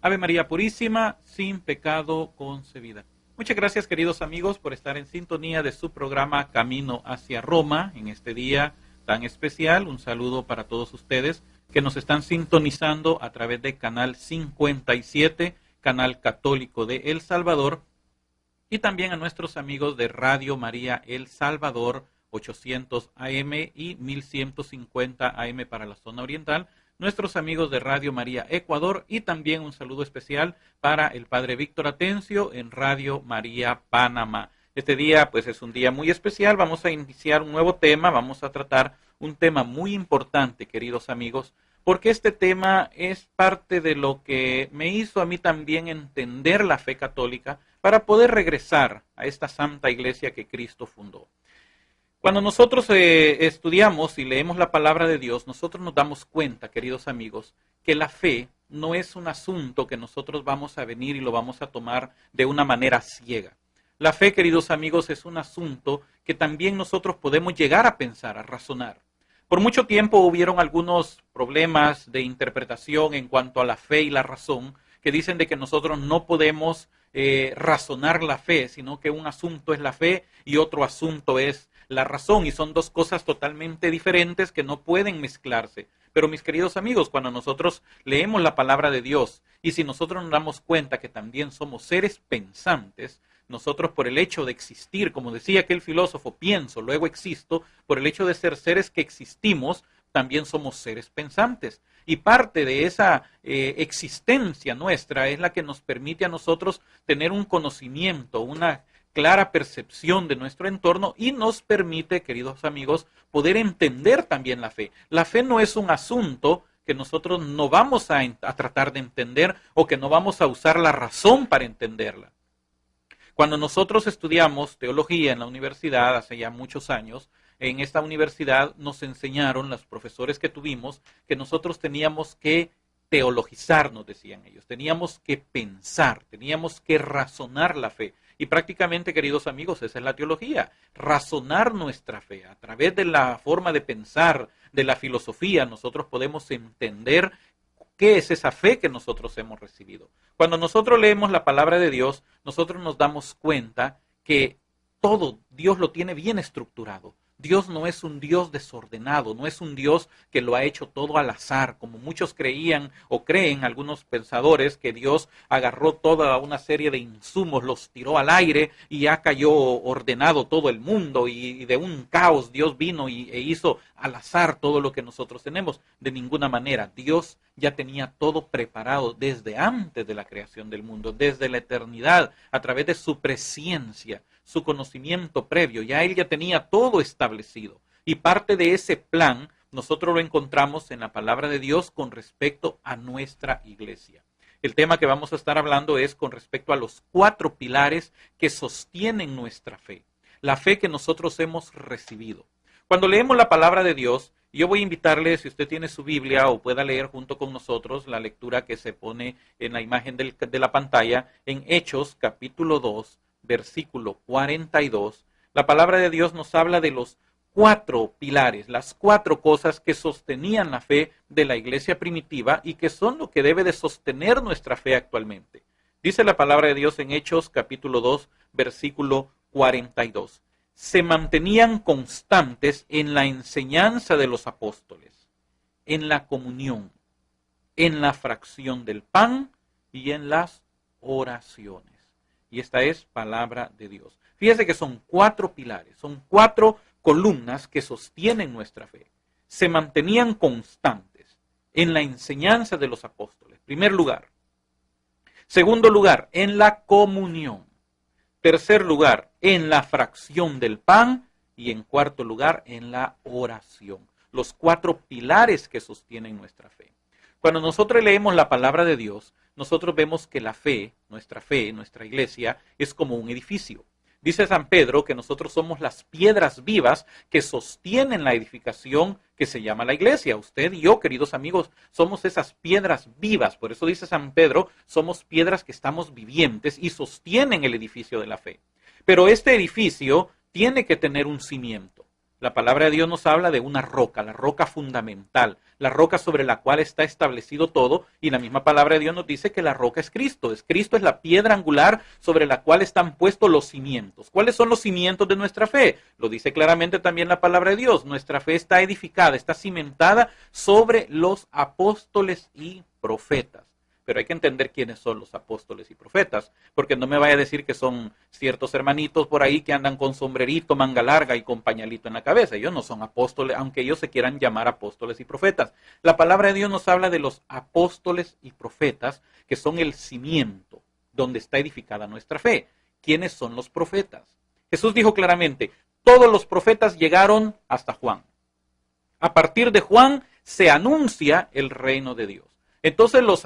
Ave María Purísima, sin pecado concebida. Muchas gracias, queridos amigos, por estar en sintonía de su programa Camino hacia Roma en este día tan especial. Un saludo para todos ustedes que nos están sintonizando a través de Canal 57, Canal Católico de El Salvador, y también a nuestros amigos de Radio María El Salvador, 800 AM y 1150 AM para la zona oriental, nuestros amigos de Radio María Ecuador, y también un saludo especial para el Padre Víctor Atencio en Radio María Panamá. Este día pues es un día muy especial, vamos a iniciar un nuevo tema, vamos a tratar un tema muy importante, queridos amigos, porque este tema es parte de lo que me hizo a mí también entender la fe católica para poder regresar a esta santa iglesia que Cristo fundó. Cuando nosotros estudiamos y leemos la palabra de Dios, nosotros nos damos cuenta, queridos amigos, que la fe no es un asunto que nosotros vamos a venir y lo vamos a tomar de una manera ciega. La fe, queridos amigos, es un asunto que también nosotros podemos llegar a pensar, a razonar. Por mucho tiempo hubieron algunos problemas de interpretación en cuanto a la fe y la razón, que dicen de que nosotros no podemos razonar la fe, sino que un asunto es la fe y otro asunto es la razón, y son dos cosas totalmente diferentes que no pueden mezclarse. Pero mis queridos amigos, cuando nosotros leemos la palabra de Dios y si nosotros nos damos cuenta que también somos seres pensantes, nosotros por el hecho de existir, como decía aquel filósofo, pienso, luego existo, por el hecho de ser seres que existimos, también somos seres pensantes. Y parte de esa existencia nuestra es la que nos permite a nosotros tener un conocimiento, una clara percepción de nuestro entorno y nos permite, queridos amigos, poder entender también la fe. La fe no es un asunto que nosotros no vamos a tratar de entender o que no vamos a usar la razón para entenderla. Cuando nosotros estudiamos teología en la universidad hace ya muchos años, en esta universidad nos enseñaron, los profesores que tuvimos, que nosotros teníamos que teologizar, nos decían ellos, teníamos que pensar, teníamos que razonar la fe. Y prácticamente, queridos amigos, esa es la teología, razonar nuestra fe. A través de la forma de pensar, de la filosofía, nosotros podemos entender qué es esa fe que nosotros hemos recibido. Cuando nosotros leemos la palabra de Dios, nosotros nos damos cuenta que todo Dios lo tiene bien estructurado. Dios no es un Dios desordenado, no es un Dios que lo ha hecho todo al azar, como muchos creían o creen algunos pensadores que Dios agarró toda una serie de insumos, los tiró al aire y ya cayó ordenado todo el mundo y de un caos Dios vino e hizo al azar todo lo que nosotros tenemos. De ninguna manera, Dios ya tenía todo preparado desde antes de la creación del mundo, desde la eternidad, a través de su presciencia, su conocimiento previo, ya él ya tenía todo establecido. Y parte de ese plan nosotros lo encontramos en la palabra de Dios con respecto a nuestra iglesia. El tema que vamos a estar hablando es con respecto a los 4 pilares que sostienen nuestra fe, la fe que nosotros hemos recibido. Cuando leemos la palabra de Dios, yo voy a invitarle, si usted tiene su Biblia o pueda leer junto con nosotros la lectura que se pone en la imagen de la pantalla, en Hechos capítulo 2, versículo 42, la palabra de Dios nos habla de los 4 pilares, las 4 cosas que sostenían la fe de la iglesia primitiva y que son lo que debe de sostener nuestra fe actualmente. Dice la palabra de Dios en Hechos capítulo 2, versículo 42. Se mantenían constantes en la enseñanza de los apóstoles, en la comunión, en la fracción del pan y en las oraciones. Y esta es palabra de Dios. Fíjese que son 4 pilares, son 4 columnas que sostienen nuestra fe. Se mantenían constantes en la enseñanza de los apóstoles. Primer lugar. Segundo lugar, en la comunión. Tercer lugar, en la fracción del pan. Y en cuarto lugar, en la oración. Los 4 pilares que sostienen nuestra fe. Cuando nosotros leemos la palabra de Dios, nosotros vemos que la fe, nuestra iglesia, es como un edificio. Dice San Pedro que nosotros somos las piedras vivas que sostienen la edificación que se llama la iglesia. Usted y yo, queridos amigos, somos esas piedras vivas. Por eso dice San Pedro, somos piedras que estamos vivientes y sostienen el edificio de la fe. Pero este edificio tiene que tener un cimiento. La palabra de Dios nos habla de una roca, la roca fundamental, la roca sobre la cual está establecido todo, y la misma palabra de Dios nos dice que la roca es Cristo. Cristo es la piedra angular sobre la cual están puestos los cimientos. ¿Cuáles son los cimientos de nuestra fe? Lo dice claramente también la palabra de Dios. Nuestra fe está edificada, está cimentada sobre los apóstoles y profetas. Pero hay que entender quiénes son los apóstoles y profetas, porque no me vaya a decir que son ciertos hermanitos por ahí que andan con sombrerito, manga larga y con pañalito en la cabeza. Ellos no son apóstoles, aunque ellos se quieran llamar apóstoles y profetas. La palabra de Dios nos habla de los apóstoles y profetas, que son el cimiento donde está edificada nuestra fe. ¿Quiénes son los profetas? Jesús dijo claramente, todos los profetas llegaron hasta Juan. A partir de Juan se anuncia el reino de Dios. Entonces los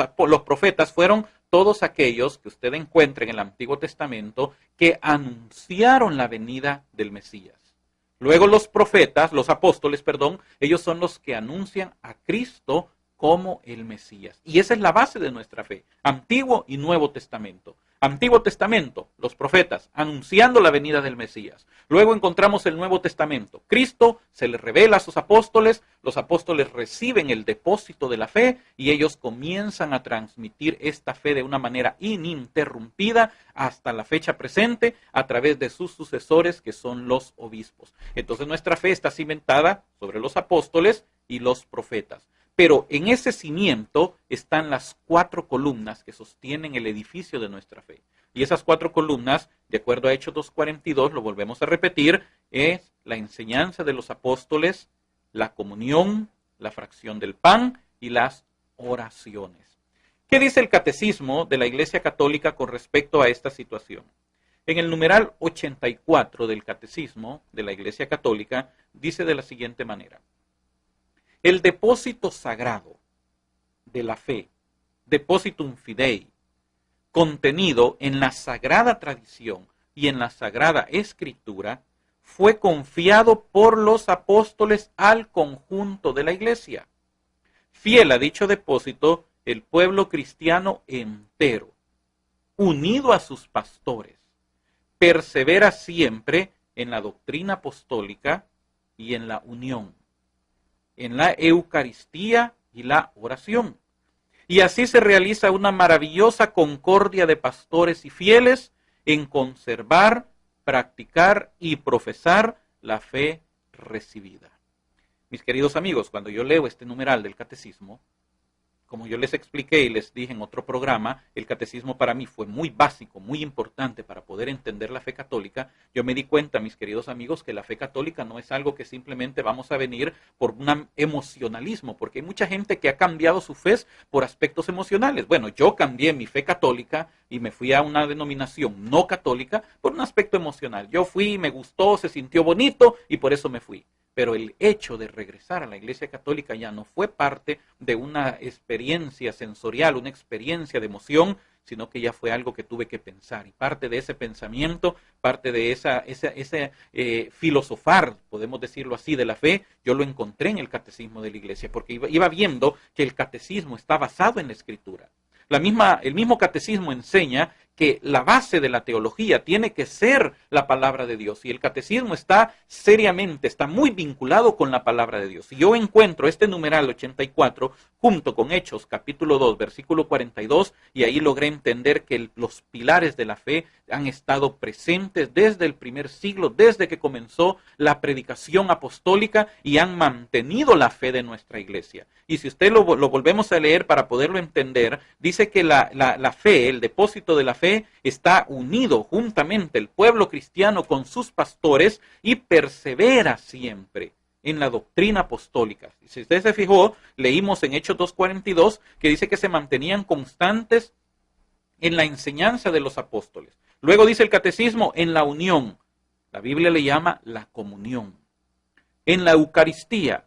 profetas fueron todos aquellos que usted encuentra en el Antiguo Testamento que anunciaron la venida del Mesías. Luego los profetas, los apóstoles, perdón, ellos son los que anuncian a Cristo como el Mesías. Y esa es la base de nuestra fe, Antiguo y Nuevo Testamento. Antiguo Testamento, los profetas, anunciando la venida del Mesías. Luego encontramos el Nuevo Testamento. Cristo se le revela a sus apóstoles, los apóstoles reciben el depósito de la fe y ellos comienzan a transmitir esta fe de una manera ininterrumpida hasta la fecha presente a través de sus sucesores que son los obispos. Entonces nuestra fe está cimentada sobre los apóstoles y los profetas. Pero en ese cimiento están las 4 columnas que sostienen el edificio de nuestra fe. Y esas 4 columnas, de acuerdo a Hechos 2:42, lo volvemos a repetir, es la enseñanza de los apóstoles, la comunión, la fracción del pan y las oraciones. ¿Qué dice el catecismo de la Iglesia Católica con respecto a esta situación? En el numeral 84 del catecismo de la Iglesia Católica dice de la siguiente manera. El depósito sagrado de la fe, depositum fidei, contenido en la sagrada tradición y en la sagrada escritura, fue confiado por los apóstoles al conjunto de la iglesia. Fiel a dicho depósito, el pueblo cristiano entero, unido a sus pastores, persevera siempre en la doctrina apostólica y en la unión, en la Eucaristía y la oración. Y así se realiza una maravillosa concordia de pastores y fieles en conservar, practicar y profesar la fe recibida. Mis queridos amigos, cuando yo leo este numeral del catecismo, como yo les expliqué y les dije en otro programa, el catecismo para mí fue muy básico, muy importante para poder entender la fe católica. Yo me di cuenta, mis queridos amigos, que la fe católica no es algo que simplemente vamos a venir por un emocionalismo, porque hay mucha gente que ha cambiado su fe por aspectos emocionales. Bueno, yo cambié mi fe católica y me fui a una denominación no católica por un aspecto emocional. Yo fui, me gustó, se sintió bonito y por eso me fui. Pero el hecho de regresar a la Iglesia Católica ya no fue parte de una experiencia sensorial, una experiencia de emoción, sino que ya fue algo que tuve que pensar. Y parte de ese pensamiento, parte de ese filosofar, podemos decirlo así, de la fe, yo lo encontré en el catecismo de la Iglesia, porque iba viendo que el catecismo está basado en la Escritura. El mismo catecismo enseña que la base de la teología tiene que ser la palabra de Dios. Y el catecismo está muy vinculado con la palabra de Dios. Y yo encuentro este numeral 84 junto con Hechos capítulo 2, versículo 42, y ahí logré entender que los pilares de la fe han estado presentes desde el primer siglo, desde que comenzó la predicación apostólica, y han mantenido la fe de nuestra iglesia. Y si usted lo volvemos a leer para poderlo entender, dice que la fe, el depósito de la fe, está unido juntamente el pueblo cristiano con sus pastores y persevera siempre en la doctrina apostólica. Y si usted se fijó, leímos en Hechos 2:42 que dice que se mantenían constantes en la enseñanza de los apóstoles. Luego dice el catecismo, en la unión. La Biblia le llama la comunión. En la Eucaristía,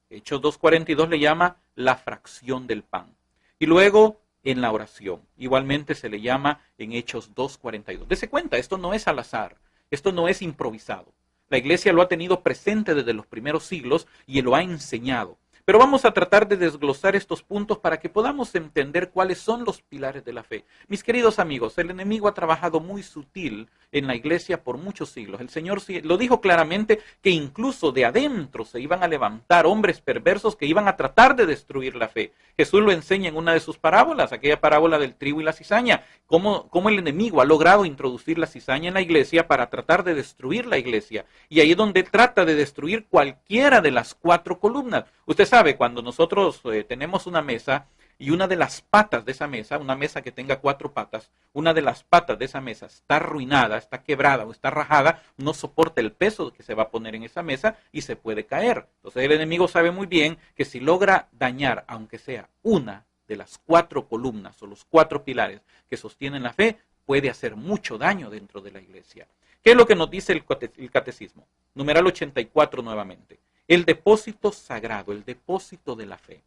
Hechos 2:42 le llama la fracción del pan. Y luego en la oración. Igualmente se le llama en Hechos 2:42. Dese cuenta, esto no es al azar, esto no es improvisado. La iglesia lo ha tenido presente desde los primeros siglos y lo ha enseñado. Pero vamos a tratar de desglosar estos puntos para que podamos entender cuáles son los pilares de la fe. Mis queridos amigos, el enemigo ha trabajado muy sutil en la iglesia por muchos siglos. El Señor lo dijo claramente que incluso de adentro se iban a levantar hombres perversos que iban a tratar de destruir la fe. Jesús lo enseña en una de sus parábolas, aquella parábola del trigo y la cizaña, cómo el enemigo ha logrado introducir la cizaña en la iglesia para tratar de destruir la iglesia. Y ahí es donde trata de destruir cualquiera de las 4 columnas. Usted sabe, cuando nosotros tenemos una mesa y una de las patas de esa mesa, una mesa que tenga 4 patas, una de las patas de esa mesa está arruinada, está quebrada o está rajada, no soporta el peso que se va a poner en esa mesa y se puede caer. Entonces el enemigo sabe muy bien que si logra dañar, aunque sea una de las 4 columnas o los 4 pilares que sostienen la fe, puede hacer mucho daño dentro de la iglesia. ¿Qué es lo que nos dice el catecismo? Numeral 84 nuevamente. El depósito sagrado, el depósito de la fe.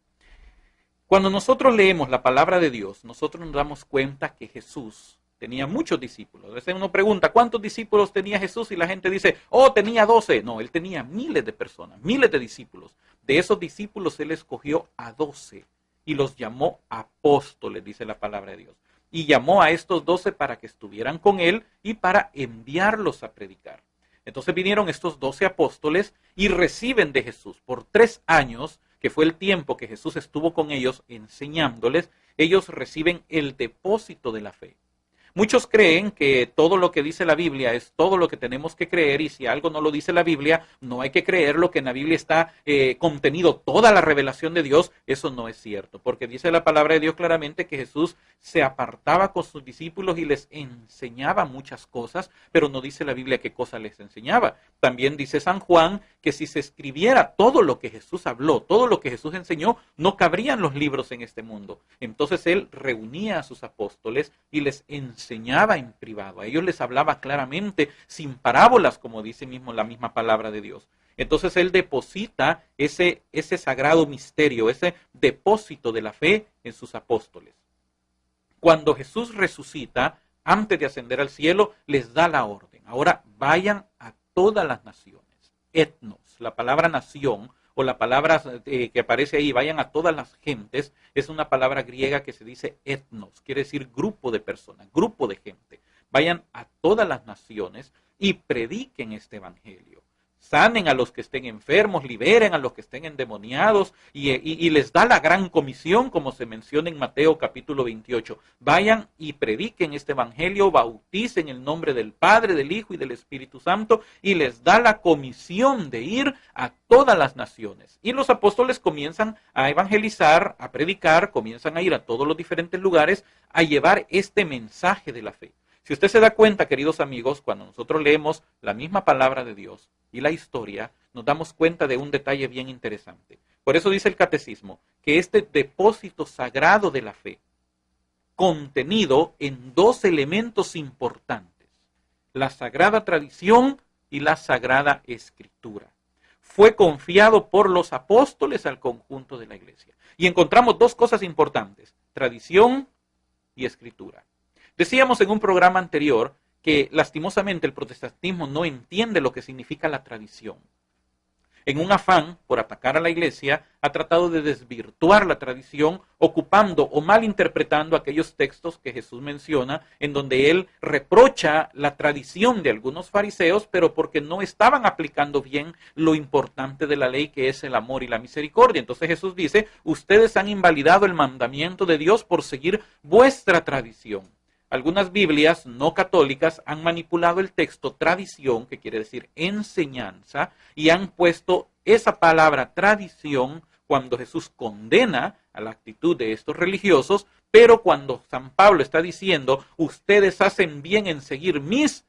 Cuando nosotros leemos la palabra de Dios, nosotros nos damos cuenta que Jesús tenía muchos discípulos. A veces uno pregunta, ¿cuántos discípulos tenía Jesús? Y la gente dice, oh, tenía 12. No, él tenía miles de personas, miles de discípulos. De esos discípulos él escogió a 12 y los llamó apóstoles, dice la palabra de Dios. Y llamó a estos 12 para que estuvieran con él y para enviarlos a predicar. Entonces vinieron estos 12 apóstoles y reciben de Jesús por 3 años, que fue el tiempo que Jesús estuvo con ellos enseñándoles, ellos reciben el depósito de la fe. Muchos creen que todo lo que dice la Biblia es todo lo que tenemos que creer y si algo no lo dice la Biblia, no hay que creerlo, que en la Biblia está contenido toda la revelación de Dios. Eso no es cierto, porque dice la palabra de Dios claramente que Jesús se apartaba con sus discípulos y les enseñaba muchas cosas, pero no dice la Biblia qué cosa les enseñaba. También dice San Juan que si se escribiera todo lo que Jesús habló, todo lo que Jesús enseñó, no cabrían los libros en este mundo. Entonces él reunía a sus apóstoles y les enseñaba en privado. A ellos les hablaba claramente, sin parábolas, como dice mismo la misma palabra de Dios. Entonces él deposita ese sagrado misterio, ese depósito de la fe en sus apóstoles. Cuando Jesús resucita, antes de ascender al cielo, les da la orden. Ahora vayan a todas las naciones. Etnos, la palabra nación o la palabra que aparece ahí, vayan a todas las gentes, es una palabra griega que se dice etnos, quiere decir grupo de personas, grupo de gente. Vayan a todas las naciones y prediquen este evangelio. Sanen a los que estén enfermos, liberen a los que estén endemoniados y les da la gran comisión, como se menciona en Mateo capítulo 28. Vayan y prediquen este evangelio, bauticen el nombre del Padre, del Hijo y del Espíritu Santo y les da la comisión de ir a todas las naciones. Y los apóstoles comienzan a evangelizar, a predicar, comienzan a ir a todos los diferentes lugares a llevar este mensaje de la fe. Si usted se da cuenta, queridos amigos, cuando nosotros leemos la misma palabra de Dios y la historia, nos damos cuenta de un detalle bien interesante. Por eso dice el catecismo que este depósito sagrado de la fe, contenido en 2 elementos importantes, la sagrada tradición y la sagrada escritura, fue confiado por los apóstoles al conjunto de la iglesia. Y encontramos 2 cosas importantes, tradición y escritura. Decíamos en un programa anterior que lastimosamente el protestantismo no entiende lo que significa la tradición. En un afán por atacar a la iglesia, ha tratado de desvirtuar la tradición, ocupando o malinterpretando aquellos textos que Jesús menciona, en donde él reprocha la tradición de algunos fariseos, pero porque no estaban aplicando bien lo importante de la ley, que es el amor y la misericordia. Entonces Jesús dice, ustedes han invalidado el mandamiento de Dios por seguir vuestra tradición. Algunas Biblias no católicas han manipulado el texto tradición, que quiere decir enseñanza, y han puesto esa palabra tradición cuando Jesús condena a la actitud de estos religiosos, pero cuando San Pablo está diciendo, ustedes hacen bien en seguir mis,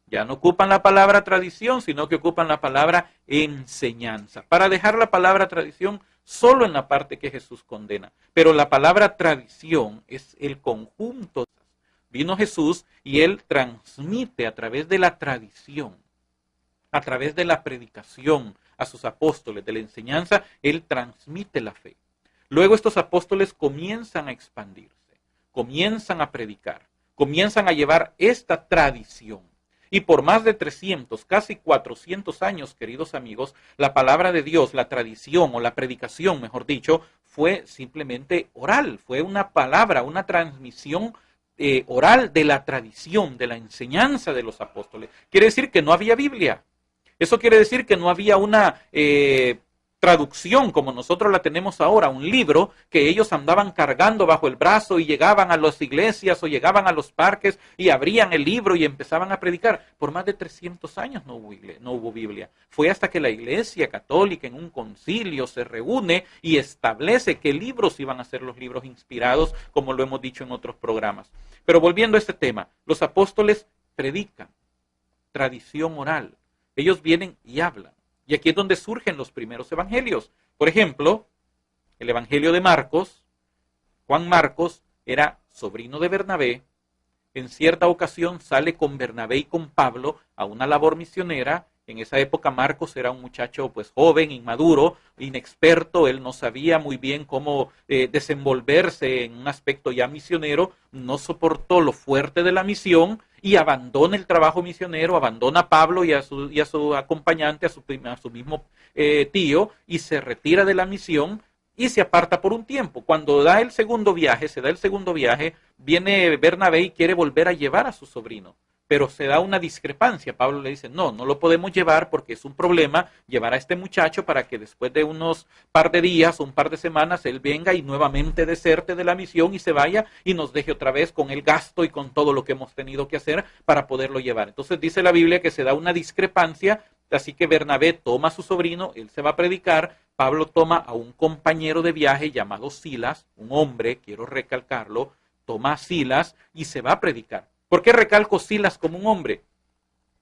ya no ocupan la palabra tradición, sino que ocupan la palabra enseñanza, para dejar la palabra tradición solo en la parte que Jesús condena. Pero la palabra tradición es el conjunto. Vino Jesús y él transmite a través de la tradición, a través de la predicación a sus apóstoles, de la enseñanza, él transmite la fe. Luego estos apóstoles comienzan a expandirse, comienzan a predicar, comienzan a llevar esta tradición. Y por más de 300, casi 400 años, queridos amigos, la palabra de Dios, la tradición o la predicación, mejor dicho, fue simplemente oral, fue una palabra, una transmisión oral de la tradición, de la enseñanza de los apóstoles. Quiere decir que no había Biblia. Eso quiere decir que no había una traducción como nosotros la tenemos ahora, un libro que ellos andaban cargando bajo el brazo y llegaban a las iglesias o llegaban a los parques y abrían el libro y empezaban a predicar. Por más de 300 años no hubo Biblia. Fue hasta que la Iglesia Católica en un concilio se reúne y establece qué libros iban a ser los libros inspirados, como lo hemos dicho en otros programas. Pero volviendo a este tema, los apóstoles predican, tradición oral. Ellos vienen y hablan. Y aquí es donde surgen los primeros evangelios. Por ejemplo, el evangelio de Marcos. Juan Marcos era sobrino de Bernabé. En cierta ocasión sale con Bernabé y con Pablo a una labor misionera. En esa época Marcos era un muchacho pues joven, inmaduro, inexperto. Él no sabía muy bien cómo desenvolverse en un aspecto ya misionero. No soportó lo fuerte de la misión y abandona el trabajo misionero, abandona a Pablo y a su acompañante, a su mismo tío, y se retira de la misión y se aparta por un tiempo. Cuando se da el segundo viaje, viene Bernabé y quiere volver a llevar a su sobrino. Pero se da una discrepancia. Pablo le dice, no lo podemos llevar porque es un problema llevar a este muchacho para que después de unos par de días o un par de semanas él venga y nuevamente deserte de la misión y se vaya y nos deje otra vez con el gasto y con todo lo que hemos tenido que hacer para poderlo llevar. Entonces dice la Biblia que se da una discrepancia, así que Bernabé toma a su sobrino, él se va a predicar, Pablo toma a un compañero de viaje llamado Silas, un hombre, quiero recalcarlo, toma a Silas y se va a predicar. ¿Por qué recalco Silas como un hombre?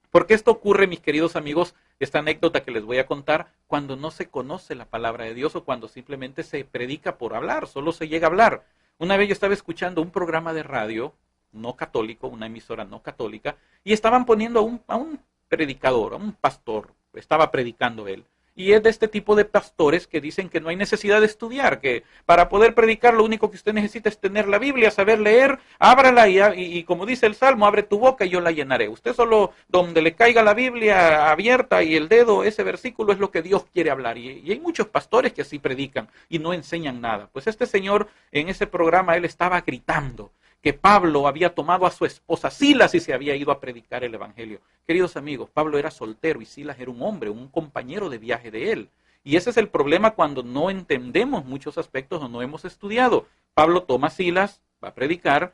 Porque esto ocurre, mis queridos amigos, esta anécdota que les voy a contar, cuando no se conoce la palabra de Dios o cuando simplemente se predica por hablar, solo se llega a hablar. Una vez yo estaba escuchando un programa de radio no católico, una emisora no católica, y estaban poniendo a un predicador, a un pastor, estaba predicando él. Y es de este tipo de pastores que dicen que no hay necesidad de estudiar, que para poder predicar lo único que usted necesita es tener la Biblia, saber leer, ábrala y como dice el Salmo, abre tu boca y yo la llenaré. Usted solo donde le caiga la Biblia abierta y el dedo, ese versículo es lo que Dios quiere hablar. Y hay muchos pastores que así predican y no enseñan nada. Pues este señor en ese programa, él estaba gritando que Pablo había tomado a su esposa Silas y se había ido a predicar el evangelio. Queridos amigos, Pablo era soltero y Silas era un hombre, un compañero de viaje de él. Y ese es el problema cuando no entendemos muchos aspectos o no hemos estudiado. Pablo toma a Silas, va a predicar,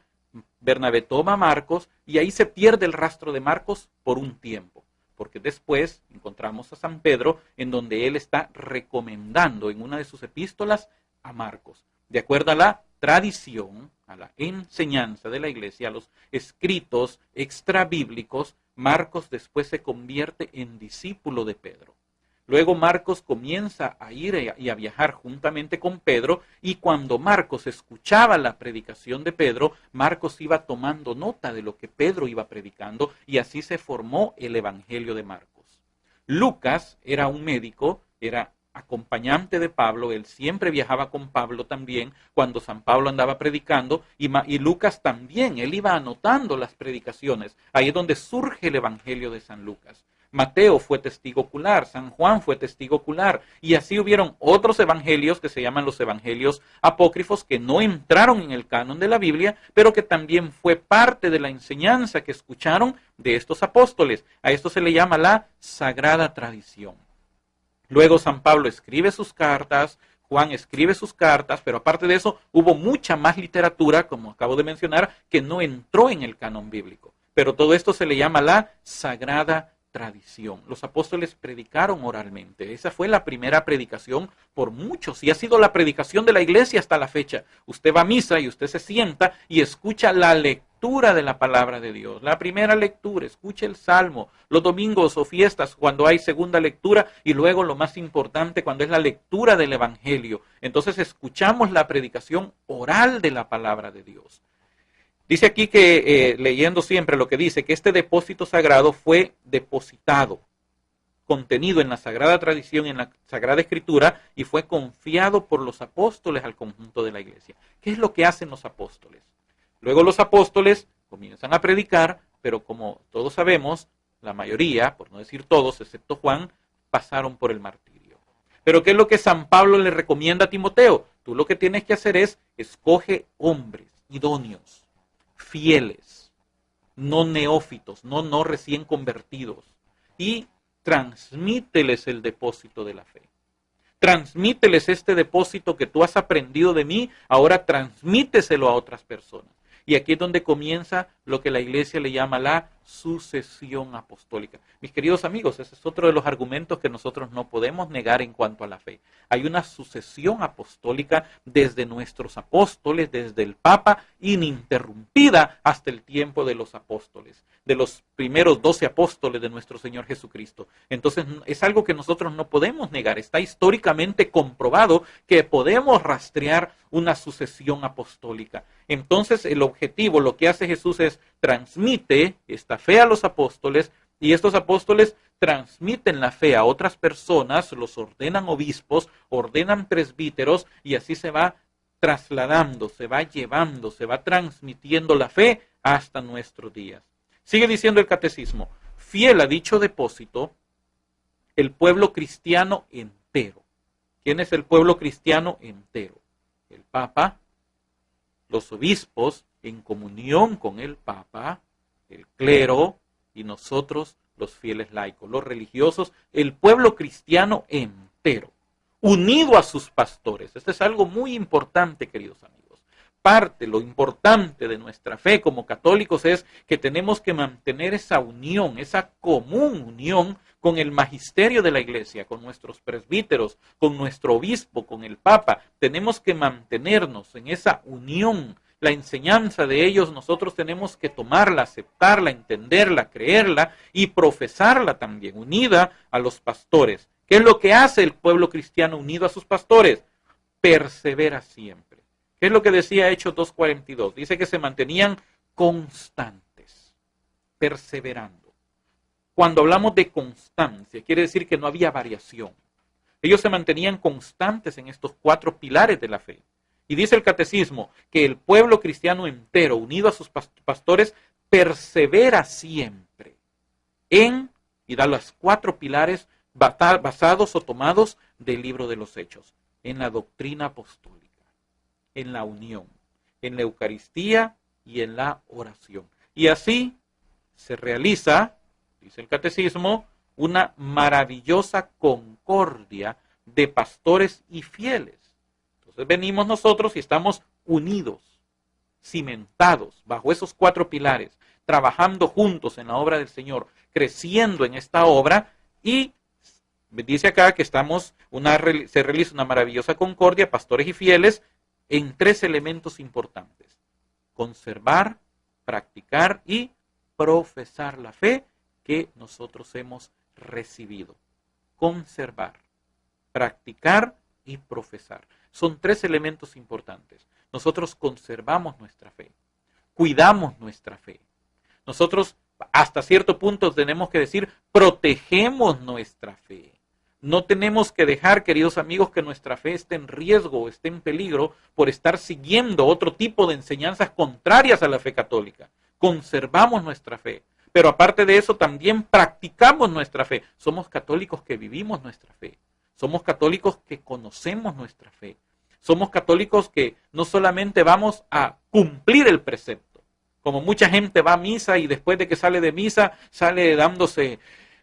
Bernabé toma a Marcos y ahí se pierde el rastro de Marcos por un tiempo. Porque después encontramos a San Pedro en donde él está recomendando en una de sus epístolas a Marcos. De acuerdo a la tradición, a la enseñanza de la iglesia, a los escritos extrabíblicos, Marcos después se convierte en discípulo de Pedro. Luego Marcos comienza a ir y a viajar juntamente con Pedro y cuando Marcos escuchaba la predicación de Pedro, Marcos iba tomando nota de lo que Pedro iba predicando y así se formó el Evangelio de Marcos. Lucas era un médico, era acompañante de Pablo, él siempre viajaba con Pablo también cuando San Pablo andaba predicando y Lucas también, él iba anotando las predicaciones. Ahí es donde surge el Evangelio de San Lucas. Mateo fue testigo ocular, San Juan fue testigo ocular y así hubieron otros evangelios que se llaman los evangelios apócrifos que no entraron en el canon de la Biblia, pero que también fue parte de la enseñanza que escucharon de estos apóstoles. A esto se le llama la sagrada tradición. Luego San Pablo escribe sus cartas, Juan escribe sus cartas, pero aparte de eso hubo mucha más literatura, como acabo de mencionar, que no entró en el canon bíblico. Pero todo esto se le llama la sagrada tradición. Los apóstoles predicaron oralmente. Esa fue la primera predicación por muchos y ha sido la predicación de la iglesia hasta la fecha. Usted va a misa y usted se sienta y escucha la lectura de la palabra de Dios. La primera lectura, escuche el Salmo. Los domingos o fiestas cuando hay segunda lectura y luego lo más importante cuando es la lectura del Evangelio. Entonces escuchamos la predicación oral de la palabra de Dios. Dice aquí que, leyendo siempre lo que dice, que este depósito sagrado fue depositado, contenido en la sagrada tradición, en la sagrada escritura, y fue confiado por los apóstoles al conjunto de la iglesia. ¿Qué es lo que hacen los apóstoles? Luego los apóstoles comienzan a predicar, pero como todos sabemos, la mayoría, por no decir todos, excepto Juan, pasaron por el martirio. Pero ¿qué es lo que San Pablo le recomienda a Timoteo? Tú lo que tienes que hacer es, escoge hombres idóneos, fieles, no neófitos, no recién convertidos, y transmíteles el depósito de la fe. Transmíteles este depósito que tú has aprendido de mí, ahora transmíteselo a otras personas. Y aquí es donde comienza lo que la iglesia le llama la sucesión apostólica. Mis queridos amigos, ese es otro de los argumentos que nosotros no podemos negar en cuanto a la fe. Hay una sucesión apostólica desde nuestros apóstoles, desde el Papa, ininterrumpida hasta el tiempo de los apóstoles, de los primeros 12 apóstoles de nuestro Señor Jesucristo. Entonces es algo que nosotros no podemos negar. Está históricamente comprobado que podemos rastrear una sucesión apostólica. Entonces el objetivo, lo que hace Jesús es transmite esta fe a los apóstoles y estos apóstoles transmiten la fe a otras personas, los ordenan obispos, ordenan presbíteros y así se va trasladando, se va llevando, se va transmitiendo la fe hasta nuestros días. Sigue diciendo el catecismo, fiel a dicho depósito, el pueblo cristiano entero. ¿Quién es el pueblo cristiano entero? El Papa, los obispos en comunión con el Papa, el clero y nosotros los fieles laicos, los religiosos, el pueblo cristiano entero, unido a sus pastores. Esto es algo muy importante, queridos amigos. Lo importante de nuestra fe como católicos es que tenemos que mantener esa unión, esa común unión con el magisterio de la iglesia, con nuestros presbíteros, con nuestro obispo, con el Papa. Tenemos que mantenernos en esa unión. La enseñanza de ellos nosotros tenemos que tomarla, aceptarla, entenderla, creerla y profesarla también, unida a los pastores. ¿Qué es lo que hace el pueblo cristiano unido a sus pastores? Persevera siempre. ¿Qué es lo que decía Hechos 2:42? Dice que se mantenían constantes, perseverando. Cuando hablamos de constancia, quiere decir que no había variación. Ellos se mantenían constantes en estos 4 pilares de la fe. Y dice el catecismo que el pueblo cristiano entero, unido a sus pastores, persevera siempre en, y da los 4 pilares basados o tomados del libro de los Hechos, en la doctrina apostólica, en la unión, en la Eucaristía y en la oración. Y así se realiza, dice el catecismo, una maravillosa concordia de pastores y fieles. Entonces venimos nosotros y estamos unidos, cimentados bajo esos 4 pilares, trabajando juntos en la obra del Señor, creciendo en esta obra y dice acá que se realiza una maravillosa concordia, pastores y fieles, en 3 elementos importantes: conservar, practicar y profesar la fe que nosotros hemos recibido. Conservar, practicar y profesar. Son 3 elementos importantes. Nosotros conservamos nuestra fe, cuidamos nuestra fe. Nosotros hasta cierto punto tenemos que decir, protegemos nuestra fe. No tenemos que dejar, queridos amigos, que nuestra fe esté en riesgo o esté en peligro por estar siguiendo otro tipo de enseñanzas contrarias a la fe católica. Conservamos nuestra fe. Pero aparte de eso, también practicamos nuestra fe. Somos católicos que vivimos nuestra fe. Somos católicos que conocemos nuestra fe. Somos católicos que no solamente vamos a cumplir el precepto, como mucha gente va a misa y después de que sale de misa, sale dándose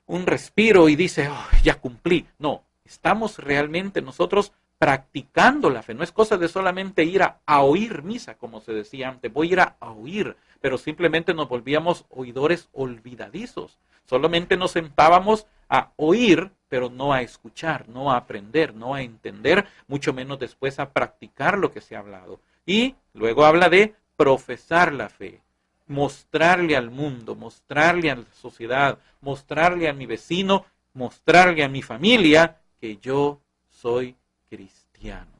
un respiro y dice, oh, ya cumplí. No, estamos realmente nosotros practicando la fe. No es cosa de solamente ir a oír misa, como se decía antes. Voy a ir a oír, pero simplemente nos volvíamos oidores olvidadizos. Solamente nos sentábamos a oír, pero no a escuchar, no a aprender, no a entender, mucho menos después a practicar lo que se ha hablado. Y luego habla de profesar la fe, mostrarle al mundo, mostrarle a la sociedad, mostrarle a mi vecino, mostrarle a mi familia que yo soy cristiano,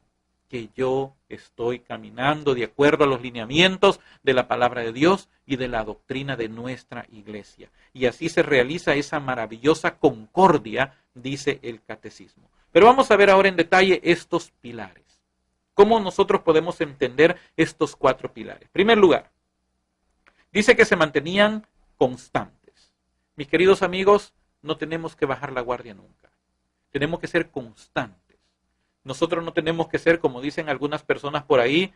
que yo estoy caminando de acuerdo a los lineamientos de la palabra de Dios y de la doctrina de nuestra iglesia. Y así se realiza esa maravillosa concordia, dice el catecismo. Pero vamos a ver ahora en detalle estos pilares. ¿Cómo nosotros podemos entender estos 4 pilares? En primer lugar, dice que se mantenían constantes. Mis queridos amigos, no tenemos que bajar la guardia nunca. Tenemos que ser constantes. Nosotros no tenemos que ser, como dicen algunas personas por ahí,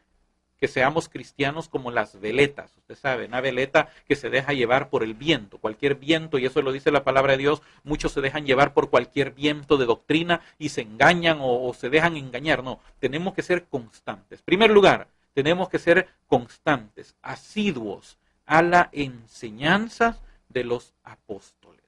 que seamos cristianos como las veletas. Usted sabe, una veleta que se deja llevar por el viento, cualquier viento, y eso lo dice la palabra de Dios, muchos se dejan llevar por cualquier viento de doctrina y se engañan o se dejan engañar. No, tenemos que ser constantes. En primer lugar, tenemos que ser constantes, asiduos a la enseñanza de los apóstoles.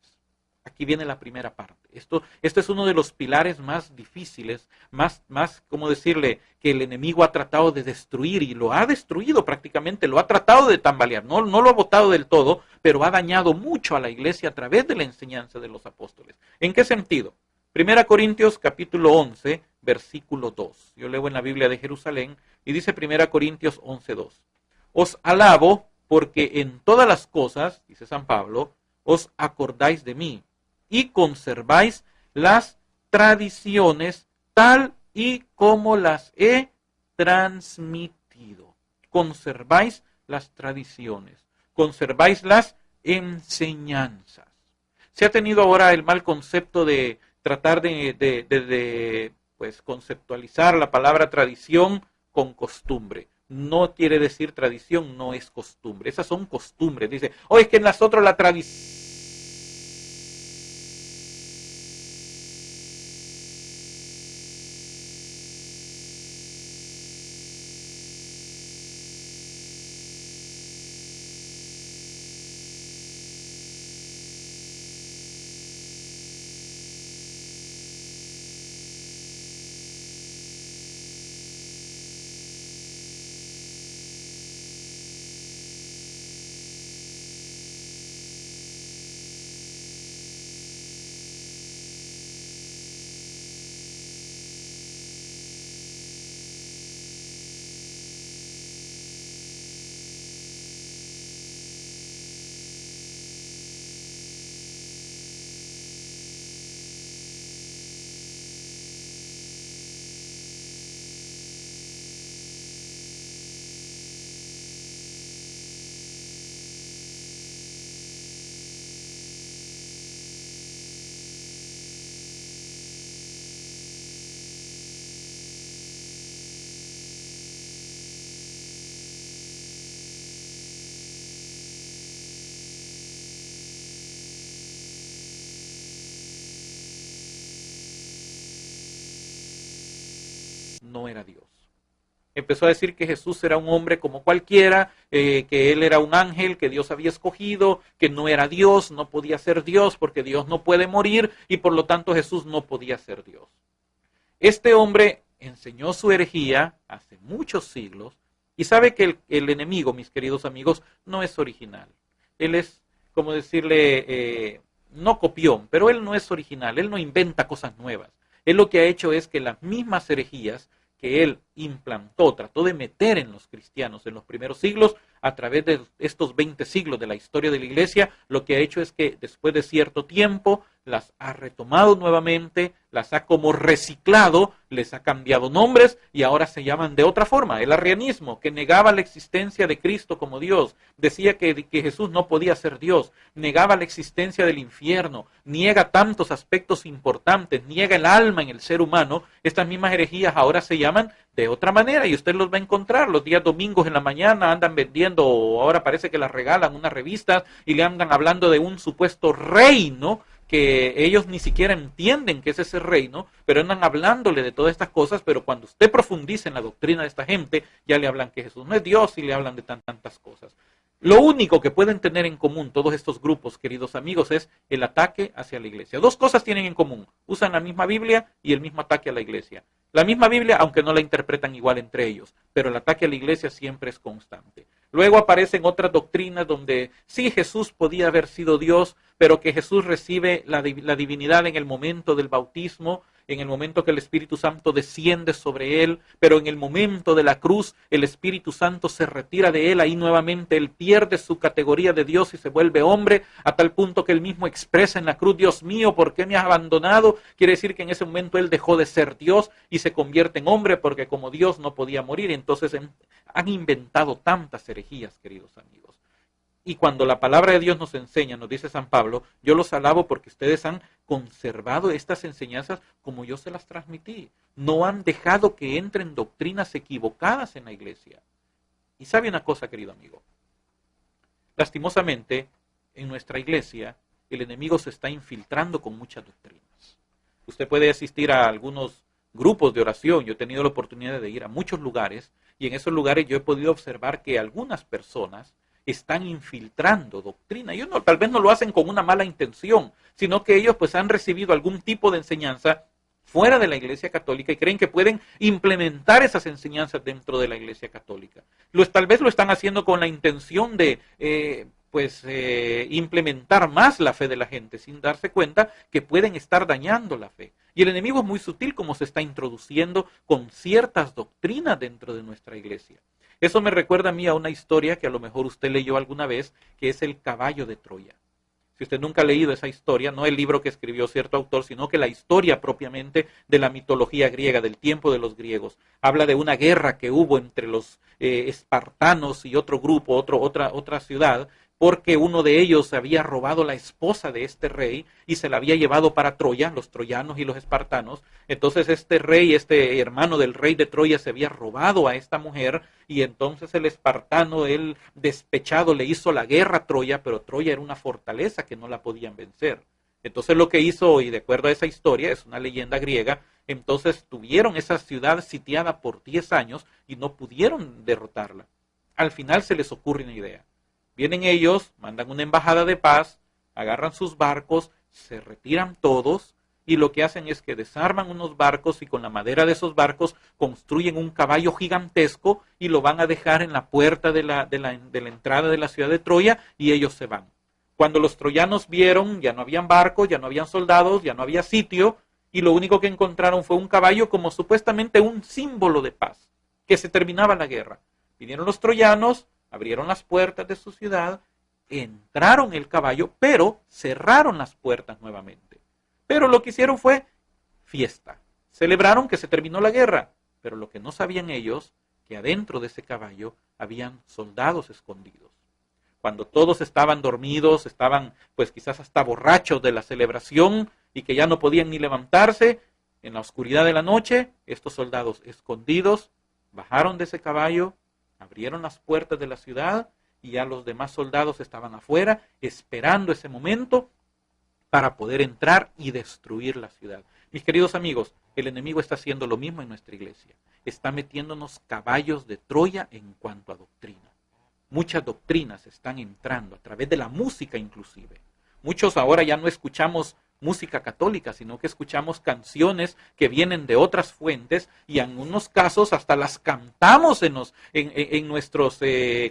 Aquí viene la primera parte. Esto es uno de los pilares más difíciles, más, ¿cómo decirle? Que el enemigo ha tratado de destruir y lo ha destruido prácticamente, lo ha tratado de tambalear. No lo ha botado del todo, pero ha dañado mucho a la iglesia a través de la enseñanza de los apóstoles. ¿En qué sentido? 1 Corintios capítulo 11, versículo 2. Yo leo en la Biblia de Jerusalén y dice 1 Corintios 11, 2. Os alabo porque en todas las cosas, dice San Pablo, os acordáis de mí y conserváis las tradiciones tal y como las he transmitido. Conserváis las tradiciones, conserváis las enseñanzas. Se ha tenido ahora el mal concepto de tratar de conceptualizar la palabra tradición con costumbre. No quiere decir tradición, no es costumbre. Esas son costumbres. Dice, es que en nosotros la tradición no era Dios. Empezó a decir que Jesús era un hombre como cualquiera, que él era un ángel que Dios había escogido, que no era Dios, no podía ser Dios porque Dios no puede morir y por lo tanto Jesús no podía ser Dios. Este hombre enseñó su herejía hace muchos siglos y sabe que el enemigo, mis queridos amigos, no es original. Él es, como decirle, no copión, pero él no es original, él no inventa cosas nuevas. Él lo que ha hecho es que las mismas herejías que él implantó, trató de meter en los cristianos en los primeros siglos, a través de estos 20 siglos de la historia de la iglesia, lo que ha hecho es que después de cierto tiempo las ha retomado nuevamente, las ha como reciclado, les ha cambiado nombres y ahora se llaman de otra forma. El arrianismo, que negaba la existencia de Cristo como Dios, decía que Jesús no podía ser Dios, negaba la existencia del infierno, niega tantos aspectos importantes, niega el alma en el ser humano. Estas mismas herejías ahora se llaman de otra manera y usted los va a encontrar los días domingos en la mañana, andan vendiendo, o ahora parece que las regalan unas revistas y le andan hablando de un supuesto reino que ellos ni siquiera entienden que es ese reino, pero andan hablándole de todas estas cosas, pero cuando usted profundiza en la doctrina de esta gente, ya le hablan que Jesús no es Dios y le hablan de tantas cosas. Lo único que pueden tener en común todos estos grupos, queridos amigos, es el ataque hacia la iglesia. Dos cosas tienen en común. Usan la misma Biblia y el mismo ataque a la iglesia. La misma Biblia, aunque no la interpretan igual entre ellos, pero el ataque a la iglesia siempre es constante. Luego aparecen otras doctrinas donde sí, Jesús podía haber sido Dios, pero que Jesús recibe la divinidad en el momento del bautismo, en el momento que el Espíritu Santo desciende sobre él, pero en el momento de la cruz el Espíritu Santo se retira de él, ahí nuevamente él pierde su categoría de Dios y se vuelve hombre, a tal punto que él mismo expresa en la cruz, Dios mío, ¿por qué me has abandonado? Quiere decir que en ese momento él dejó de ser Dios y se convierte en hombre porque como Dios no podía morir. Entonces han inventado tantas herejías, queridos amigos. Y cuando la palabra de Dios nos enseña, nos dice San Pablo, yo los alabo porque ustedes han conservado estas enseñanzas como yo se las transmití. No han dejado que entren doctrinas equivocadas en la iglesia. Y sabe una cosa, querido amigo, lastimosamente, en nuestra iglesia, el enemigo se está infiltrando con muchas doctrinas. Usted puede asistir a algunos grupos de oración. Yo he tenido la oportunidad de ir a muchos lugares y en esos lugares yo he podido observar que algunas personas están infiltrando doctrina. Ellos tal vez no lo hacen con una mala intención, sino que ellos pues han recibido algún tipo de enseñanza fuera de la Iglesia Católica y creen que pueden implementar esas enseñanzas dentro de la Iglesia Católica. Tal vez lo están haciendo con la intención de implementar más la fe de la gente, sin darse cuenta que pueden estar dañando la fe. Y el enemigo es muy sutil como se está introduciendo con ciertas doctrinas dentro de nuestra iglesia. Eso me recuerda a mí a una historia que a lo mejor usted leyó alguna vez, que es el caballo de Troya. Si usted nunca ha leído esa historia, no el libro que escribió cierto autor, sino que la historia propiamente de la mitología griega, del tiempo de los griegos. Habla de una guerra que hubo entre los espartanos y otro grupo, otra ciudad, porque uno de ellos había robado la esposa de este rey y se la había llevado para Troya, los troyanos y los espartanos. Entonces este rey, este hermano del rey de Troya, se había robado a esta mujer y entonces el espartano, él despechado, le hizo la guerra a Troya, pero Troya era una fortaleza que no la podían vencer. Entonces lo que hizo, y de acuerdo a esa historia, es una leyenda griega, entonces tuvieron esa ciudad sitiada por 10 años y no pudieron derrotarla. Al final se les ocurre una idea. Vienen ellos, mandan una embajada de paz, agarran sus barcos, se retiran todos y lo que hacen es que desarman unos barcos y con la madera de esos barcos construyen un caballo gigantesco y lo van a dejar en la puerta de la entrada de la ciudad de Troya y ellos se van. Cuando los troyanos vieron, ya no habían barcos, ya no habían soldados, ya no había sitio y lo único que encontraron fue un caballo como supuestamente un símbolo de paz, que se terminaba la guerra. Vinieron los troyanos, abrieron las puertas de su ciudad, entraron el caballo, pero cerraron las puertas nuevamente. Pero lo que hicieron fue fiesta. Celebraron que se terminó la guerra, pero lo que no sabían ellos, que adentro de ese caballo habían soldados escondidos. Cuando todos estaban dormidos, estaban pues quizás hasta borrachos de la celebración y que ya no podían ni levantarse, en la oscuridad de la noche, estos soldados escondidos bajaron de ese caballo, abrieron las puertas de la ciudad y ya los demás soldados estaban afuera esperando ese momento para poder entrar y destruir la ciudad. Mis queridos amigos, el enemigo está haciendo lo mismo en nuestra iglesia. Está metiéndonos caballos de Troya en cuanto a doctrina. Muchas doctrinas están entrando a través de la música inclusive. Muchos ahora ya no escuchamos música católica, sino que escuchamos canciones que vienen de otras fuentes y en unos casos hasta las cantamos en nuestras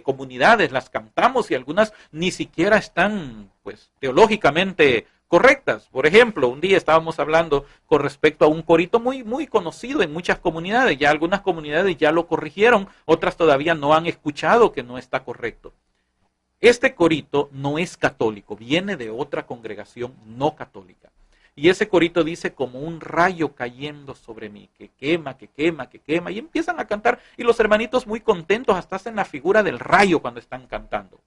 comunidades, las cantamos y algunas ni siquiera están pues teológicamente correctas. Por ejemplo, un día estábamos hablando con respecto a un corito muy conocido en muchas comunidades, ya algunas comunidades ya lo corrigieron, otras todavía no han escuchado que no está correcto. Este corito no es católico, viene de otra congregación no católica. Y ese corito dice como un rayo cayendo sobre mí, que quema, que quema, que quema. Y empiezan a cantar y los hermanitos muy contentos hasta hacen la figura del rayo cuando están cantando.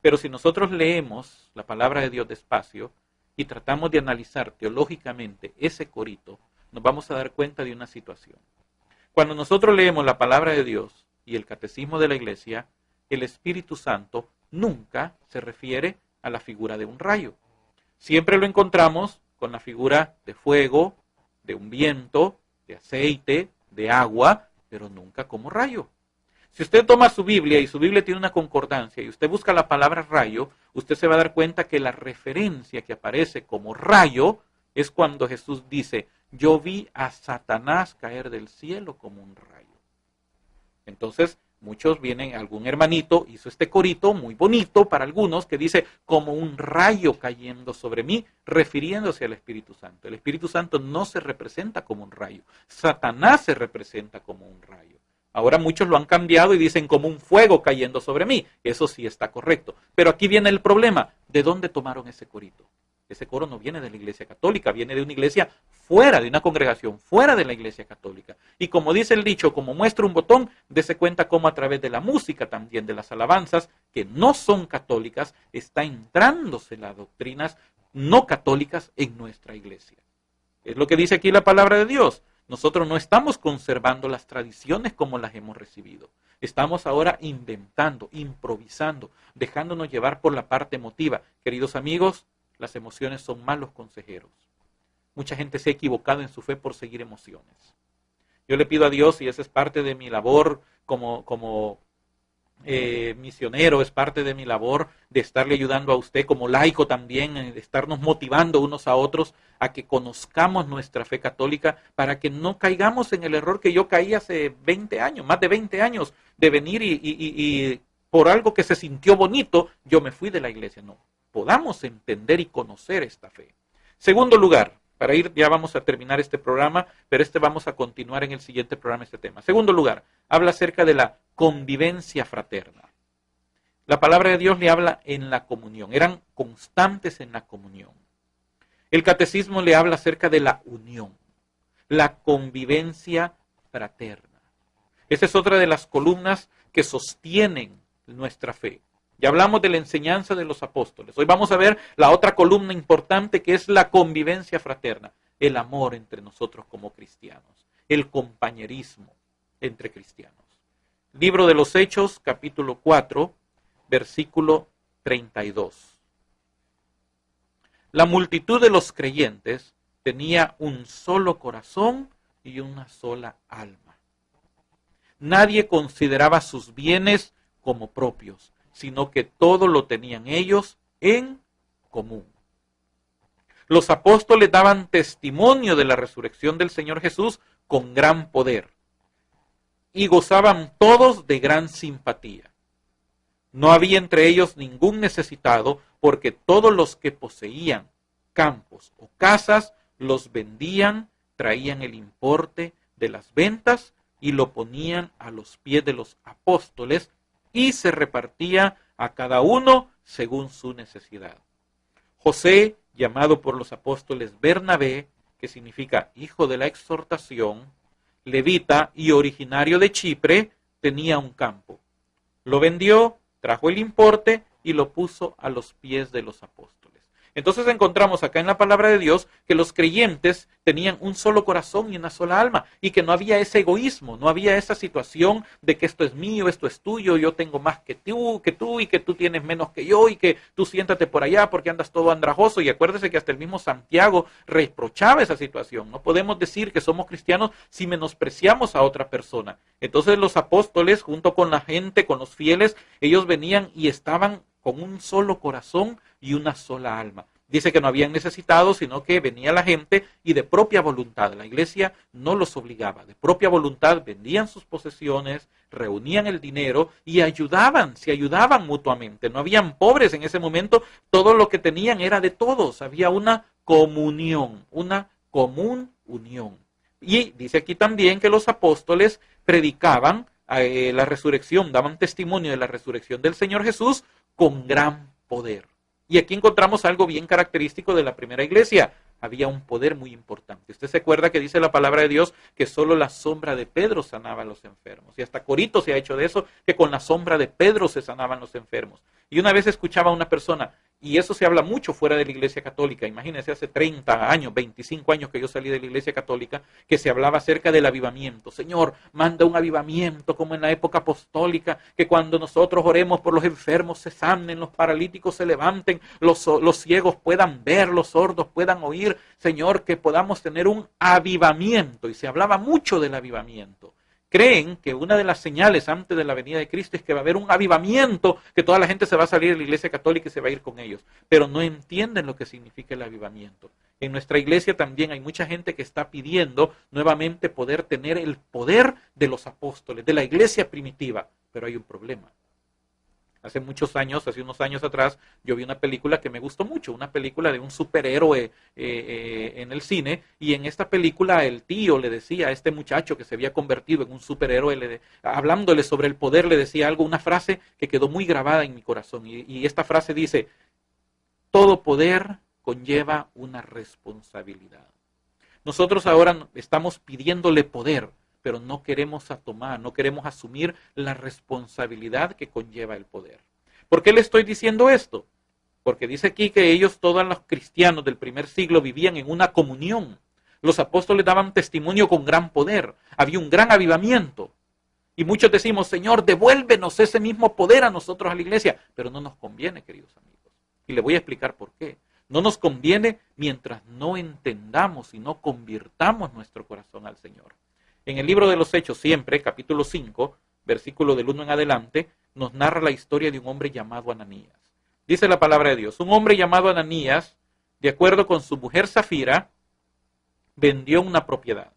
Pero si nosotros leemos la palabra de Dios despacio y tratamos de analizar teológicamente ese corito, nos vamos a dar cuenta de una situación. Cuando nosotros leemos la palabra de Dios y el catecismo de la iglesia, el Espíritu Santo nunca se refiere a la figura de un rayo. Siempre lo encontramos con la figura de fuego, de un viento, de aceite, de agua, pero nunca como rayo. Si usted toma su Biblia y su Biblia tiene una concordancia y usted busca la palabra rayo, usted se va a dar cuenta que la referencia que aparece como rayo es cuando Jesús dice, yo vi a Satanás caer del cielo como un rayo. Entonces, muchos vienen, algún hermanito hizo este corito muy bonito para algunos que dice como un rayo cayendo sobre mí, refiriéndose al Espíritu Santo. El Espíritu Santo no se representa como un rayo, Satanás se representa como un rayo. Ahora muchos lo han cambiado y dicen como un fuego cayendo sobre mí. Eso sí está correcto. Pero aquí viene el problema. ¿De dónde tomaron ese corito? Ese coro no viene de la Iglesia Católica, viene de una iglesia fuera, de una congregación fuera de la Iglesia Católica. Y como dice el dicho, como muestra un botón, dése cuenta cómo a través de la música también, de las alabanzas, que no son católicas, está entrándose las doctrinas no católicas en nuestra iglesia. Es lo que dice aquí la palabra de Dios. Nosotros no estamos conservando las tradiciones como las hemos recibido. Estamos ahora inventando, improvisando, dejándonos llevar por la parte emotiva. Queridos amigos, las emociones son malos consejeros. Mucha gente se ha equivocado en su fe por seguir emociones. Yo le pido a Dios, y esa es parte de mi labor como misionero, es parte de mi labor de estarle ayudando a usted como laico también, de estarnos motivando unos a otros a que conozcamos nuestra fe católica para que no caigamos en el error que yo caí hace 20 años, más de 20 años, de venir y por algo que se sintió bonito, yo me fui de la iglesia. No, podamos entender y conocer esta fe. Segundo lugar, para ir, ya vamos a terminar este programa, pero vamos a continuar en el siguiente programa este tema. Segundo lugar, habla acerca de la convivencia fraterna. La palabra de Dios le habla en la comunión, eran constantes en la comunión. El catecismo le habla acerca de la unión, la convivencia fraterna. Esa es otra de las columnas que sostienen nuestra fe. Ya hablamos de la enseñanza de los apóstoles. Hoy vamos a ver la otra columna importante que es la convivencia fraterna, el amor entre nosotros como cristianos, el compañerismo entre cristianos. Libro de los Hechos, capítulo 4, versículo 32. La multitud de los creyentes tenía un solo corazón y una sola alma. Nadie consideraba sus bienes como propios, sino que todo lo tenían ellos en común. Los apóstoles daban testimonio de la resurrección del Señor Jesús con gran poder y gozaban todos de gran simpatía. No había entre ellos ningún necesitado, porque todos los que poseían campos o casas los vendían, traían el importe de las ventas y lo ponían a los pies de los apóstoles, y se repartía a cada uno según su necesidad. José, llamado por los apóstoles Bernabé, que significa hijo de la exhortación, levita y originario de Chipre, tenía un campo. Lo vendió, trajo el importe y lo puso a los pies de los apóstoles. Entonces encontramos acá en la palabra de Dios que los creyentes tenían un solo corazón y una sola alma, y que no había ese egoísmo, no había esa situación de que esto es mío, esto es tuyo, yo tengo más que tú y que tú tienes menos que yo y que tú siéntate por allá porque andas todo andrajoso. Y acuérdese que hasta el mismo Santiago reprochaba esa situación. No podemos decir que somos cristianos si menospreciamos a otra persona. Entonces los apóstoles, junto con la gente, con los fieles, ellos venían y estaban con un solo corazón y una sola alma. Dice que no habían necesitado, sino que venía la gente y de propia voluntad. La iglesia no los obligaba. De propia voluntad vendían sus posesiones, reunían el dinero y se ayudaban mutuamente. No habían pobres en ese momento. Todo lo que tenían era de todos. Había una comunión, una común unión. Y dice aquí también que los apóstoles predicaban la resurrección, daban testimonio de la resurrección del Señor Jesús con gran poder. Y aquí encontramos algo bien característico de la primera iglesia. Había un poder muy importante. Usted se acuerda que dice la palabra de Dios que solo la sombra de Pedro sanaba a los enfermos. Y hasta Corito se ha hecho de eso, que con la sombra de Pedro se sanaban los enfermos. Y una vez escuchaba a una persona, y eso se habla mucho fuera de la iglesia católica. Imagínense, hace 30 años, 25 años que yo salí de la iglesia católica, que se hablaba acerca del avivamiento. Señor, manda un avivamiento como en la época apostólica, que cuando nosotros oremos por los enfermos se sanen, los paralíticos se levanten, los ciegos puedan ver, los sordos puedan oír. Señor, que podamos tener un avivamiento. Y se hablaba mucho del avivamiento. Creen que una de las señales antes de la venida de Cristo es que va a haber un avivamiento, que toda la gente se va a salir de la iglesia católica y se va a ir con ellos. Pero no entienden lo que significa el avivamiento. En nuestra iglesia también hay mucha gente que está pidiendo nuevamente poder tener el poder de los apóstoles, de la iglesia primitiva. Pero hay un problema. Hace unos años atrás, yo vi una película que me gustó mucho, una película de un superhéroe en el cine, y en esta película el tío le decía a este muchacho que se había convertido en un superhéroe, hablándole sobre el poder, le decía algo, una frase que quedó muy grabada en mi corazón, y esta frase dice: todo poder conlleva una responsabilidad. Nosotros ahora estamos pidiéndole poder, pero no queremos no queremos asumir la responsabilidad que conlleva el poder. ¿Por qué le estoy diciendo esto? Porque dice aquí que ellos, todos los cristianos del primer siglo, vivían en una comunión. Los apóstoles daban testimonio con gran poder. Había un gran avivamiento. Y muchos decimos, Señor, devuélvenos ese mismo poder a nosotros, a la iglesia. Pero no nos conviene, queridos amigos. Y le voy a explicar por qué. No nos conviene mientras no entendamos y no convirtamos nuestro corazón al Señor. En el libro de los Hechos, siempre, capítulo 5, versículo del 1 en adelante, nos narra la historia de un hombre llamado Ananías. Dice la palabra de Dios, un hombre llamado Ananías, de acuerdo con su mujer Zafira, vendió una propiedad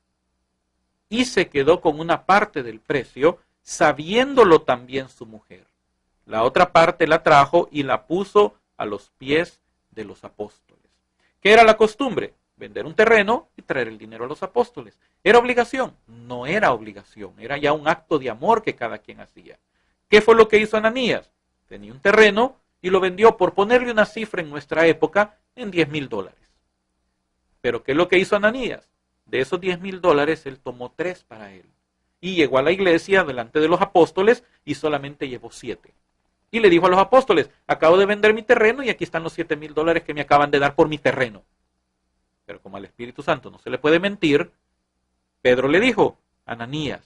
y se quedó con una parte del precio, sabiéndolo también su mujer. La otra parte la trajo y la puso a los pies de los apóstoles. ¿Qué era la costumbre? Vender un terreno y traer el dinero a los apóstoles. ¿Era obligación? No era obligación, era ya un acto de amor que cada quien hacía. ¿Qué fue lo que hizo Ananías? Tenía un terreno y lo vendió, por ponerle una cifra en nuestra época, en $10,000. Pero ¿qué es lo que hizo Ananías? De esos $10,000, él tomó 3 para él. Y llegó a la iglesia delante de los apóstoles y solamente llevó 7. Y le dijo a los apóstoles, acabo de vender mi terreno y aquí están los $7,000 que me acaban de dar por mi terreno. Pero como al Espíritu Santo no se le puede mentir, Pedro le dijo, Ananías,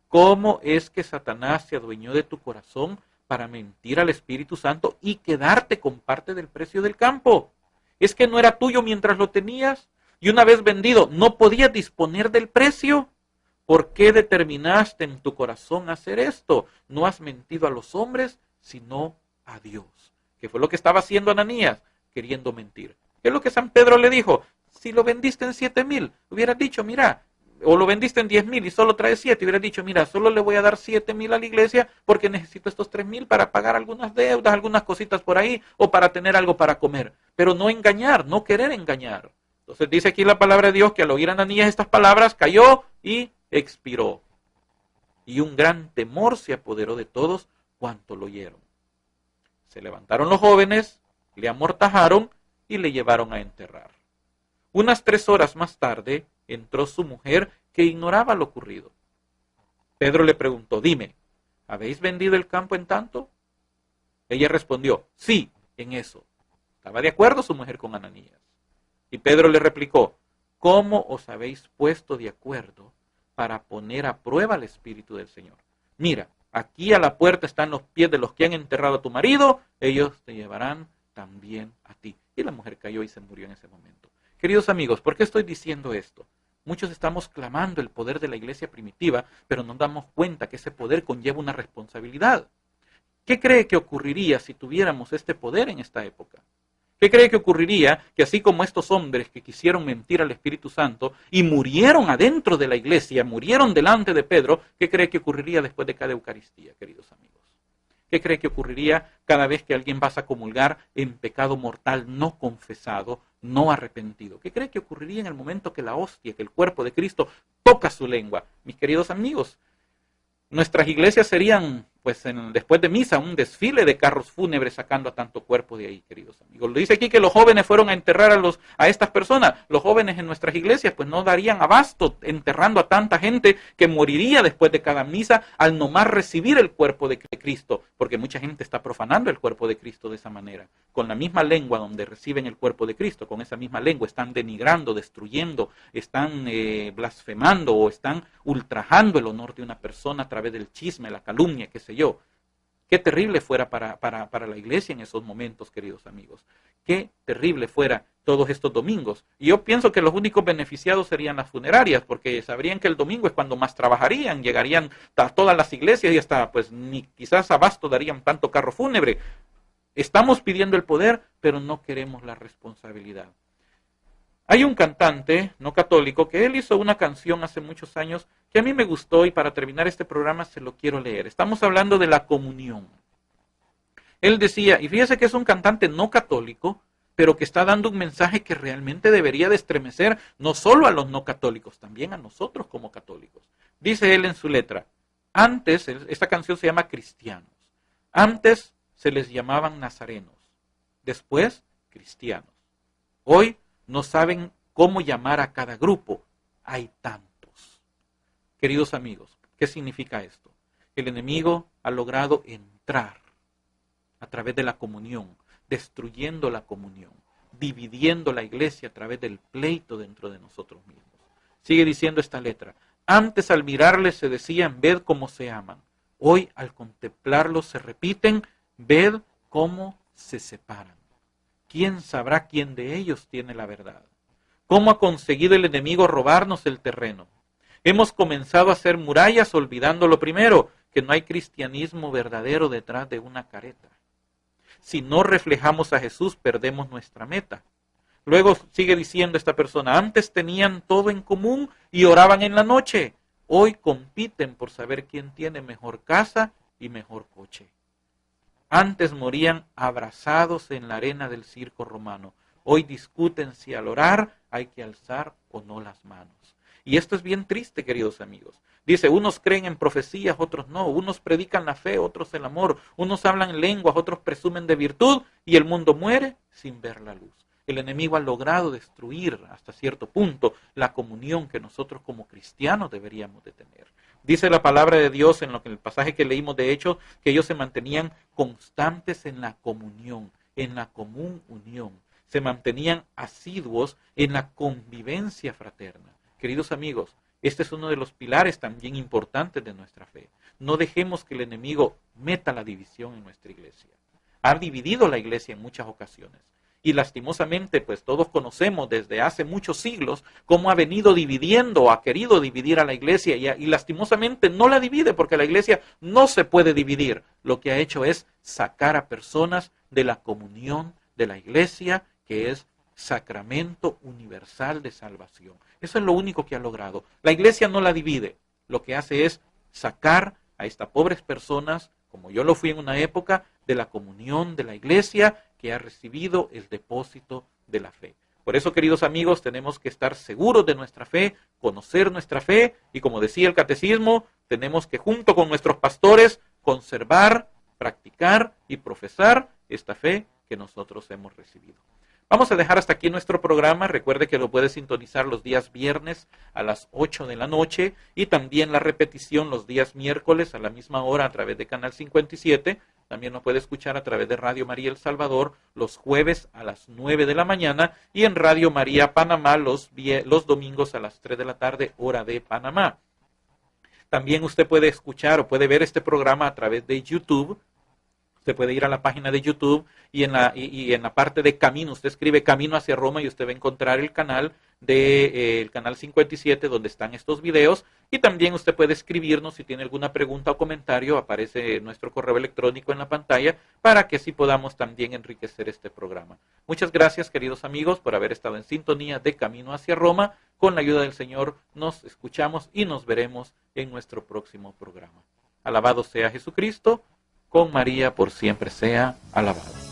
¿cómo es que Satanás se adueñó de tu corazón para mentir al Espíritu Santo y quedarte con parte del precio del campo? ¿Es que no era tuyo mientras lo tenías? Y una vez vendido, ¿no podías disponer del precio? ¿Por qué determinaste en tu corazón hacer esto? No has mentido a los hombres, sino a Dios. ¿Qué fue lo que estaba haciendo Ananías? Queriendo mentir. ¿Qué es lo que San Pedro le dijo? Si lo vendiste en 7,000, hubieras dicho, mira, o lo vendiste en 10,000 y solo traes 7, hubieras dicho, mira, solo le voy a dar 7,000 a la iglesia porque necesito estos 3,000 para pagar algunas deudas, algunas cositas por ahí, o para tener algo para comer. Pero no engañar, no querer engañar. Entonces dice aquí la palabra de Dios que al oír Ananías estas palabras, cayó y expiró. Y un gran temor se apoderó de todos cuanto lo oyeron. Se levantaron los jóvenes, le amortajaron y le llevaron a enterrar. Unas 3 horas más tarde entró su mujer, que ignoraba lo ocurrido. Pedro le preguntó, dime, ¿habéis vendido el campo en tanto? Ella respondió, sí, en eso. Estaba de acuerdo su mujer con Ananías. Y Pedro le replicó, ¿cómo os habéis puesto de acuerdo para poner a prueba el Espíritu del Señor? Mira, aquí a la puerta están los pies de los que han enterrado a tu marido, ellos te llevarán también a ti. Y la mujer cayó y se murió en ese momento. Queridos amigos, ¿por qué estoy diciendo esto? Muchos estamos clamando el poder de la iglesia primitiva, pero nos damos cuenta que ese poder conlleva una responsabilidad. ¿Qué cree que ocurriría si tuviéramos este poder en esta época? ¿Qué cree que ocurriría que así como estos hombres que quisieron mentir al Espíritu Santo y murieron adentro de la iglesia, murieron delante de Pedro, qué cree que ocurriría después de cada Eucaristía, queridos amigos? ¿Qué cree que ocurriría cada vez que alguien vas a comulgar en pecado mortal no confesado, no arrepentido? ¿Qué cree que ocurriría en el momento que la hostia, que el cuerpo de Cristo toca su lengua? Mis queridos amigos, nuestras iglesias serían, pues después de misa, un desfile de carros fúnebres sacando a tanto cuerpo de ahí, queridos amigos. Lo dice aquí que los jóvenes fueron a enterrar a estas personas. Los jóvenes en nuestras iglesias pues no darían abasto enterrando a tanta gente que moriría después de cada misa al nomás recibir el cuerpo de Cristo, porque mucha gente está profanando el cuerpo de Cristo de esa manera. Con la misma lengua donde reciben el cuerpo de Cristo, con esa misma lengua están denigrando, destruyendo, están blasfemando o están ultrajando el honor de una persona a través del chisme, la calumnia, qué sé yo. Qué terrible fuera para la iglesia en esos momentos, queridos amigos. Qué terrible fuera todos estos domingos. Y yo pienso que los únicos beneficiados serían las funerarias, porque sabrían que el domingo es cuando más trabajarían, llegarían a todas las iglesias y hasta pues ni quizás abasto darían tanto carro fúnebre. Estamos pidiendo el poder, pero no queremos la responsabilidad. Hay un cantante no católico que él hizo una canción hace muchos años que a mí me gustó y para terminar este programa se lo quiero leer. Estamos hablando de la comunión. Él decía, y fíjese que es un cantante no católico, pero que está dando un mensaje que realmente debería de estremecer no solo a los no católicos, también a nosotros como católicos. Dice él en su letra, antes, esta canción se llama Cristianos, antes se les llamaban nazarenos, después cristianos. Hoy no saben cómo llamar a cada grupo. Hay tantos. Queridos amigos, ¿qué significa esto? El enemigo ha logrado entrar a través de la comunión, destruyendo la comunión, dividiendo la iglesia a través del pleito dentro de nosotros mismos. Sigue diciendo esta letra: antes al mirarles se decían, ved cómo se aman. Hoy al contemplarlos se repiten, ved cómo se separan. ¿Quién sabrá quién de ellos tiene la verdad? ¿Cómo ha conseguido el enemigo robarnos el terreno? Hemos comenzado a hacer murallas olvidando lo primero, que no hay cristianismo verdadero detrás de una careta. Si no reflejamos a Jesús, perdemos nuestra meta. Luego sigue diciendo esta persona, antes tenían todo en común y oraban en la noche. Hoy compiten por saber quién tiene mejor casa y mejor coche. Antes morían abrazados en la arena del circo romano. Hoy discuten si al orar hay que alzar o no las manos. Y esto es bien triste, queridos amigos. Dice, unos creen en profecías, otros no. Unos predican la fe, otros el amor. Unos hablan lenguas, otros presumen de virtud. Y el mundo muere sin ver la luz. El enemigo ha logrado destruir hasta cierto punto la comunión que nosotros como cristianos deberíamos de tener. Dice la palabra de Dios en el pasaje que leímos de Hechos, que ellos se mantenían constantes en la comunión, en la común unión. Se mantenían asiduos en la convivencia fraterna. Queridos amigos, este es uno de los pilares también importantes de nuestra fe. No dejemos que el enemigo meta la división en nuestra iglesia. Ha dividido la iglesia en muchas ocasiones. Y lastimosamente, pues todos conocemos desde hace muchos siglos cómo ha venido dividiendo, ha querido dividir a la iglesia y lastimosamente no la divide porque la iglesia no se puede dividir. Lo que ha hecho es sacar a personas de la comunión de la iglesia, que es sacramento universal de salvación. Eso es lo único que ha logrado. La iglesia no la divide. Lo que hace es sacar a estas pobres personas, como yo lo fui en una época, de la comunión de la iglesia, que ha recibido el depósito de la fe. Por eso, queridos amigos, tenemos que estar seguros de nuestra fe, conocer nuestra fe y, como decía el catecismo, tenemos que junto con nuestros pastores conservar, practicar y profesar esta fe que nosotros hemos recibido. Vamos a dejar hasta aquí nuestro programa. Recuerde que lo puede sintonizar los días viernes a las 8 de la noche y también la repetición los días miércoles a la misma hora a través de Canal 57. También lo puede escuchar a través de Radio María El Salvador los jueves a las 9 de la mañana y en Radio María Panamá los domingos a las 3 de la tarde, hora de Panamá. También usted puede escuchar o puede ver este programa a través de YouTube. Usted puede ir a la página de YouTube y en la parte de Camino, usted escribe Camino hacia Roma y usted va a encontrar el canal el canal 57 donde están estos videos. Y también usted puede escribirnos si tiene alguna pregunta o comentario, aparece nuestro correo electrónico en la pantalla para que así podamos también enriquecer este programa. Muchas gracias, queridos amigos, por haber estado en sintonía de Camino hacia Roma. Con la ayuda del Señor nos escuchamos y nos veremos en nuestro próximo programa. Alabado sea Jesucristo. Con María por siempre sea alabado.